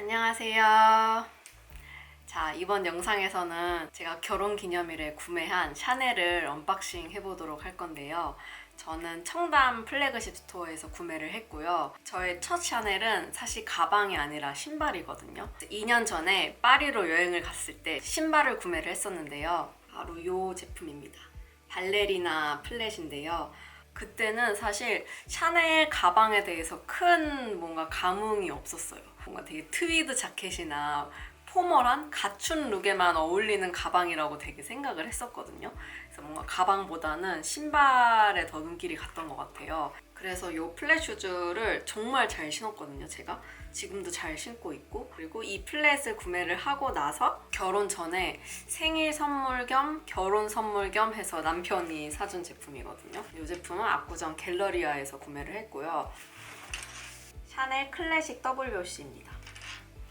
안녕하세요. 자, 이번 영상에서는 제가 결혼 기념일에 구매한 샤넬을 언박싱 해보도록 할 건데요. 저는 청담 플래그십 스토어에서 구매를 했고요. 저의 첫 샤넬은 사실 가방이 아니라 신발이거든요. 2년 전에 파리로 여행을 갔을 때 신발을 구매를 했었는데요. 바로 이 제품입니다. 발레리나 플랫인데요. 그때는 사실 샤넬 가방에 대해서 큰 뭔가 감흥이 없었어요. 뭔가 되게 트위드 자켓이나 포멀한 갖춘 룩에만 어울리는 가방이라고 되게 생각을 했었거든요. 그래서 뭔가 가방보다는 신발에 더 눈길이 갔던 것 같아요. 그래서 이 플랫 슈즈를 정말 잘 신었거든요, 제가. 지금도 잘 신고 있고, 그리고 이 플랫을 구매를 하고 나서 결혼 전에 생일 선물 겸 결혼 선물 겸 해서 남편이 사준 제품이거든요. 이 제품은 압구정 갤러리아에서 구매를 했고요. 샤넬 클래식 WC입니다.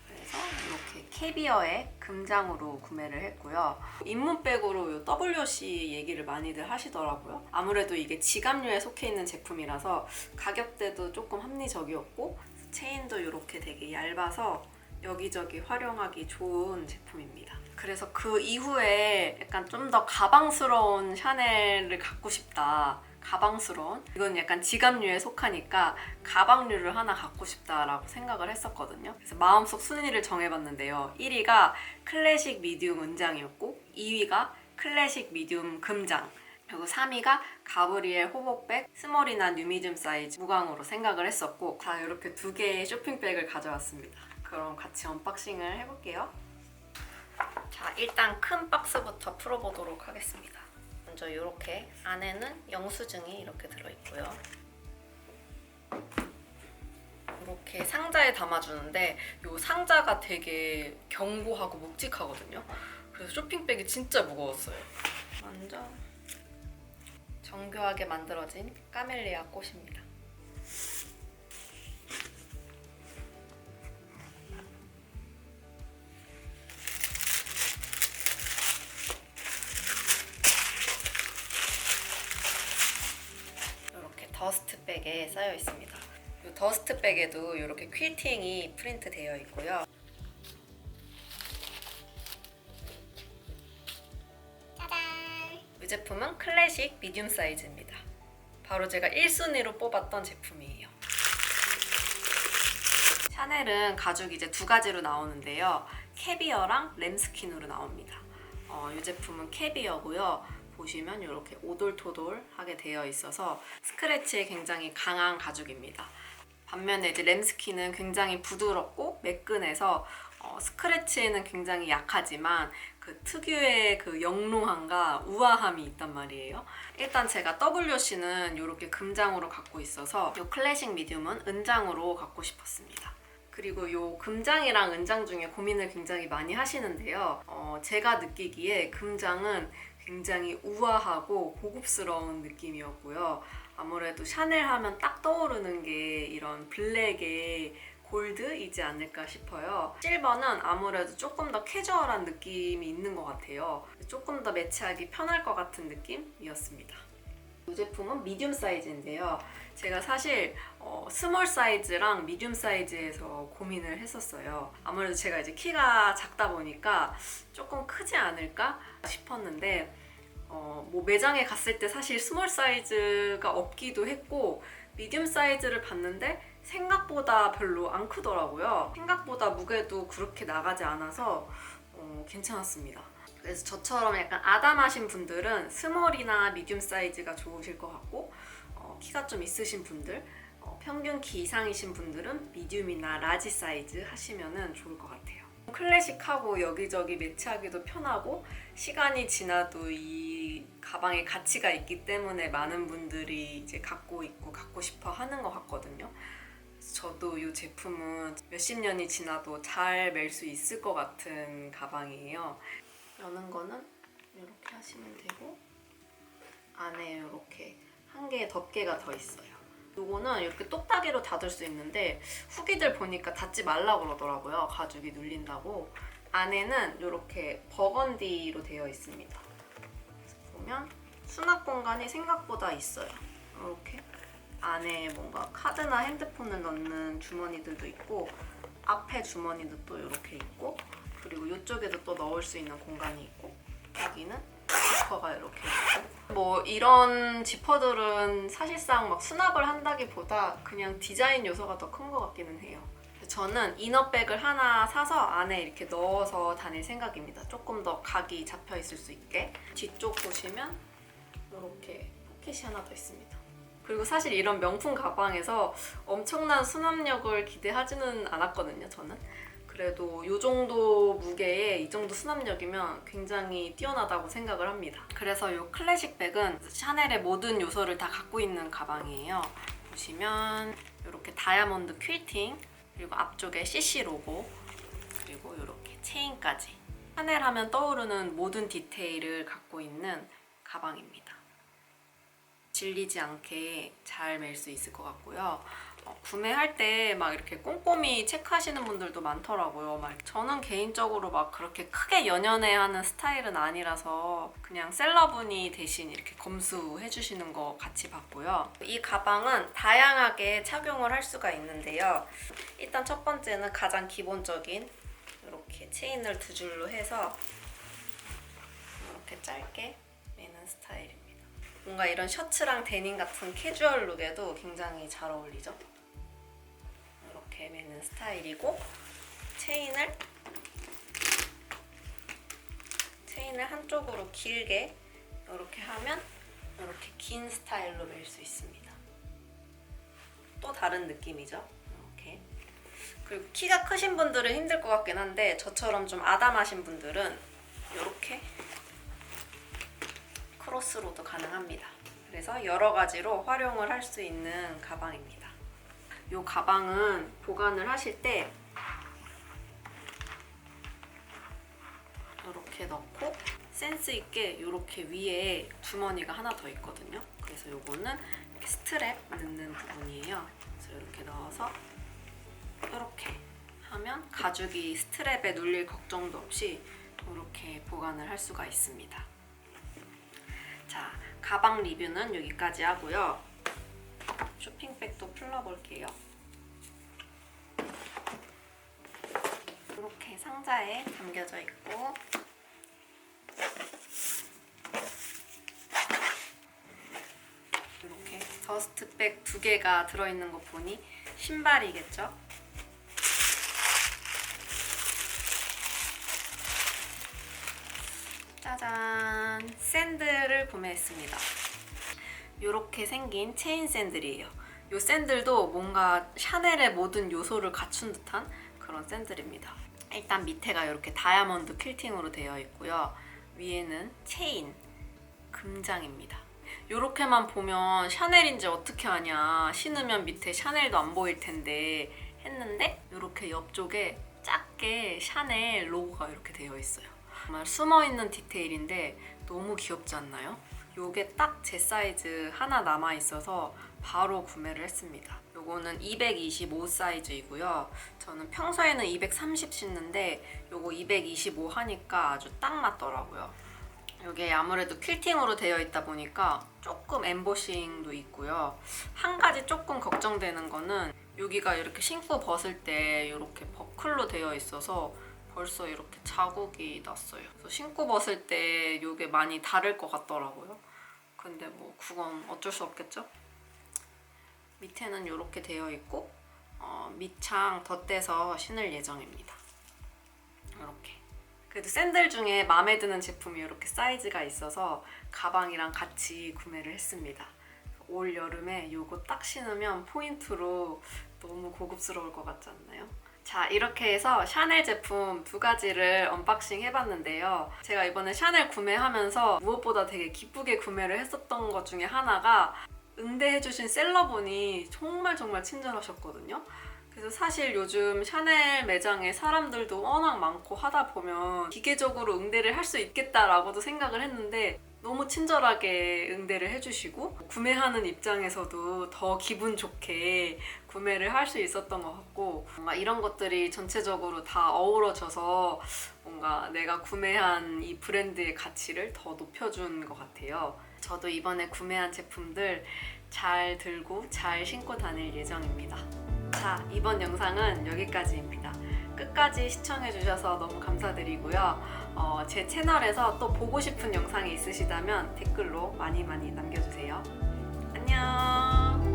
그래서 이렇게 캐비어의 금장으로 구매를 했고요. 입문백으로 이 WC 얘기를 많이들 하시더라고요. 아무래도 이게 지갑류에 속해 있는 제품이라서 가격대도 조금 합리적이었고 체인도 이렇게 되게 얇아서 여기저기 활용하기 좋은 제품입니다. 그래서 그 이후에 약간 좀 더 가방스러운 샤넬을 갖고 싶다. 가방스러운? 이건 약간 지갑류에 속하니까 가방류를 하나 갖고 싶다라고 생각을 했었거든요. 그래서 마음속 순위를 정해봤는데요. 1위가 클래식 미디움 은장이었고 2위가 클래식 미디움 금장, 그리고 3위가 가브리엘 호복백 스몰이나 뉴미즘 사이즈 무광으로 생각을 했었고, 자, 이렇게 두 개의 쇼핑백을 가져왔습니다. 그럼 같이 언박싱을 해볼게요. 자, 일단 큰 박스부터 풀어보도록 하겠습니다. 먼저 이렇게 안에는 영수증이 이렇게 들어있고요. 이렇게 상자에 담아주는데 이 상자가 되게 견고하고 묵직하거든요. 그래서 쇼핑백이 진짜 무거웠어요. 먼저 정교하게 만들어진 까멜리아 꽃입니다. 이렇게 더스트백에 쌓여 있습니다. 이 더스트백에도 이렇게 퀼팅이 프린트 되어 있고요. 이 제품은 클래식 미디움 사이즈입니다. 바로 제가 1순위로 뽑았던 제품이에요. 샤넬은 가죽이 이제 두 가지로 나오는데요. 캐비어랑 램스킨으로 나옵니다. 이 제품은 캐비어고요. 보시면 이렇게 오돌토돌하게 되어 있어서 스크래치에 굉장히 강한 가죽입니다. 반면에 이제 램스킨은 굉장히 부드럽고 매끈해서 스크래치에는 굉장히 약하지만 그 특유의 그 영롱함과 우아함이 있단 말이에요. 일단 제가 WC는 이렇게 금장으로 갖고 있어서 이 클래식 미디움은 은장으로 갖고 싶었습니다. 그리고 이 금장이랑 은장 중에 고민을 굉장히 많이 하시는데요. 제가 느끼기에 금장은 굉장히 우아하고 고급스러운 느낌이었고요. 아무래도 샤넬 하면 딱 떠오르는 게 이런 블랙의 골드이지 않을까 싶어요. 실버는 아무래도 조금 더 캐주얼한 느낌이 있는 것 같아요. 조금 더 매치하기 편할 것 같은 느낌이었습니다. 이 제품은 미디움 사이즈인데요. 제가 사실 스몰 사이즈랑 미디움 사이즈에서 고민을 했었어요. 아무래도 제가 이제 키가 작다 보니까 조금 크지 않을까 싶었는데 뭐 매장에 갔을 때 사실 스몰 사이즈가 없기도 했고 미디움 사이즈를 봤는데 생각보다 별로 안 크더라고요. 생각보다 무게도 그렇게 나가지 않아서 괜찮았습니다. 그래서 저처럼 약간 아담하신 분들은 스몰이나 미디움 사이즈가 좋으실 것 같고 키가 좀 있으신 분들, 평균 키 이상이신 분들은 미디움이나 라지 사이즈 하시면 좋을 것 같아요. 클래식하고 여기저기 매치하기도 편하고 시간이 지나도 이 가방에 가치가 있기 때문에 많은 분들이 이제 갖고 있고 갖고 싶어 하는 것 같거든요. 저도 이 제품은 몇십 년이 지나도 잘 멜 수 있을 것 같은 가방이에요. 여는 거는 이렇게 하시면 되고 안에 이렇게 한 개의 덮개가 더 있어요. 요거는 이렇게 똑딱이로 닫을 수 있는데 후기들 보니까 닫지 말라고 그러더라고요. 가죽이 눌린다고. 안에는 이렇게 버건디로 되어 있습니다. 보면 수납 공간이 생각보다 있어요. 이렇게 안에 뭔가 카드나 핸드폰을 넣는 주머니들도 있고 앞에 주머니도 또 이렇게 있고, 그리고 이쪽에도 또 넣을 수 있는 공간이 있고, 여기는 지퍼가 이렇게 있고, 뭐 이런 지퍼들은 사실상 막 수납을 한다기보다 그냥 디자인 요소가 더 큰 것 같기는 해요. 저는 이너백을 하나 사서 안에 이렇게 넣어서 다닐 생각입니다. 조금 더 각이 잡혀 있을 수 있게. 뒤쪽 보시면 이렇게 포켓이 하나 더 있습니다. 그리고 사실 이런 명품 가방에서 엄청난 수납력을 기대하지는 않았거든요, 저는. 그래도 이 정도 무게에 이 정도 수납력이면 굉장히 뛰어나다고 생각을 합니다. 그래서 이 클래식 백은 샤넬의 모든 요소를 다 갖고 있는 가방이에요. 보시면 이렇게 다이아몬드 퀼팅, 그리고 앞쪽에 CC 로고, 그리고 이렇게 체인까지. 샤넬 하면 떠오르는 모든 디테일을 갖고 있는 가방입니다. 질리지 않게 잘 멜 수 있을 것 같고요. 구매할 때 막 이렇게 꼼꼼히 체크하시는 분들도 많더라고요. 저는 개인적으로 막 그렇게 크게 연연해하는 스타일은 아니라서 그냥 셀러분이 대신 이렇게 검수해 주시는 거 같이 봤고요. 이 가방은 다양하게 착용을 할 수가 있는데요. 일단 첫 번째는 가장 기본적인 이렇게 체인을 두 줄로 해서 이렇게 짧게 매는 스타일입니다. 뭔가 이런 셔츠랑 데님 같은 캐주얼 룩에도 굉장히 잘 어울리죠? 이렇게 매는 스타일이고, 체인을 한쪽으로 길게 이렇게 하면 이렇게 긴 스타일로 멜 수 있습니다. 또 다른 느낌이죠? 이렇게. 그리고 키가 크신 분들은 힘들 것 같긴 한데 저처럼 좀 아담하신 분들은 이렇게 크로스로도 가능합니다. 그래서 여러 가지로 활용을 할 수 있는 가방입니다. 이 가방은 보관을 하실 때 이렇게 넣고 센스 있게 이렇게 위에 주머니가 하나 더 있거든요. 그래서 이거는 이렇게 스트랩 넣는 부분이에요. 그래서 이렇게 넣어서 이렇게 하면 가죽이 스트랩에 눌릴 걱정도 없이 이렇게 보관을 할 수가 있습니다. 자, 가방 리뷰는 여기까지 하고요. 쇼핑백도 풀러볼게요. 이렇게 상자에 담겨져 있고, 이렇게 더스트백 2개가 들어있는 거 보니 신발이겠죠? 짜잔! 샌들을 구매했습니다. 이렇게 생긴 체인 샌들이에요. 이 샌들도 뭔가 샤넬의 모든 요소를 갖춘 듯한 그런 샌들입니다. 일단 밑에가 이렇게 다이아몬드 퀼팅으로 되어 있고요. 위에는 체인, 금장입니다. 이렇게만 보면 샤넬인지 어떻게 아냐, 신으면 밑에 샤넬도 안 보일 텐데 했는데 이렇게 옆쪽에 작게 샤넬 로고가 이렇게 되어 있어요. 정말 숨어있는 디테일인데 너무 귀엽지 않나요? 요게 딱 제 사이즈 하나 남아있어서 바로 구매를 했습니다. 요거는 225 사이즈이고요. 저는 평소에는 230 신는데 요거 225 하니까 아주 딱 맞더라고요. 이게 아무래도 퀼팅으로 되어 있다 보니까 조금 엠보싱도 있고요. 한 가지 조금 걱정되는 거는 여기가 이렇게 신고 벗을 때 이렇게 버클로 되어 있어서 벌써 이렇게 자국이 났어요. 그래서 신고 벗을 때 이게 많이 다를 것 같더라고요. 근데 뭐 그건 어쩔 수 없겠죠? 밑에는 이렇게 되어 있고 밑창 덧대서 신을 예정입니다. 이렇게. 그래도 샌들 중에 마음에 드는 제품이 이렇게 사이즈가 있어서 가방이랑 같이 구매를 했습니다. 올 여름에 이거 딱 신으면 포인트로 너무 고급스러울 것 같지 않나요? 자, 이렇게 해서 샤넬 제품 2가지를 언박싱 해봤는데요. 제가 이번에 샤넬 구매하면서 무엇보다 되게 기쁘게 구매를 했었던 것 중에 하나가 응대해주신 셀러분이 정말 친절하셨거든요. 그래서 사실 요즘 샤넬 매장에 사람들도 워낙 많고 하다 보면 기계적으로 응대를 할 수 있겠다라고도 생각을 했는데 너무 친절하게 응대를 해주시고 구매하는 입장에서도 더 기분 좋게 구매를 할 수 있었던 것 같고 뭔가 이런 것들이 전체적으로 다 어우러져서 뭔가 내가 구매한 이 브랜드의 가치를 더 높여준 것 같아요. 저도 이번에 구매한 제품들 잘 들고 잘 신고 다닐 예정입니다. 자, 이번 영상은 여기까지입니다. 끝까지 시청해주셔서 너무 감사드리고요. 제 채널에서 또 보고 싶은 영상이 있으시다면 댓글로 많이 남겨주세요. 안녕.